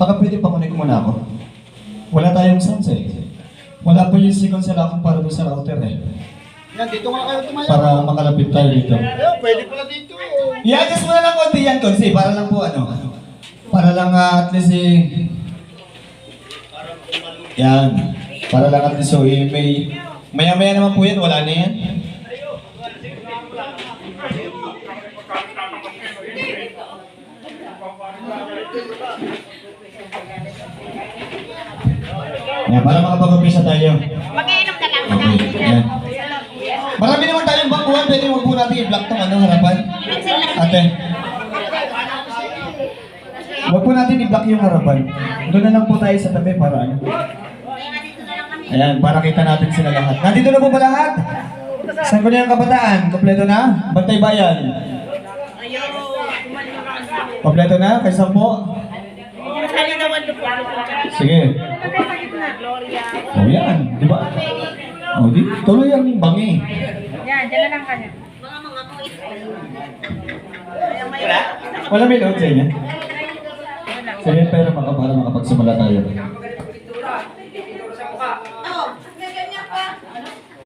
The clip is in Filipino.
baka pwede pakunin ko muna ako. Wala tayong sounds eh. Wala po yung signal sa lakong para doon sa router eh. Yan, dito nga kayo tumayo. Para makalapit tayo dito. Ayun, pwede pala dito. I-adjust mo na lang konti yan, Konsi. Para lang po ano. Para lang at least eh. Yan. Para lang at least so eh, may... Maya-maya naman po yan, wala na yan. Yan, para makapag-umpisa tayo. Mag-iinom ka lang. Okay, yan. Marami naman tayong bakuhan, pwede huwag po natin i-block tong ano, harapan. Ate. Huwag po natin i-block yung harapan. Doon na lang po tayo sa tabi para ano. Ayan, para kita natin sila lahat. Nandito na po ba lahat? Saan ko na yung kabataan? Kompleto na? Bantay bayan? Kompleto na? Kay Sampo? Sige. Oh yan, di ba? Oh, di. Tuloy ang bangi. Yan, dyan na lang kanya. Wala may load sa inyo? Sige, pero para makapagsimula tayo.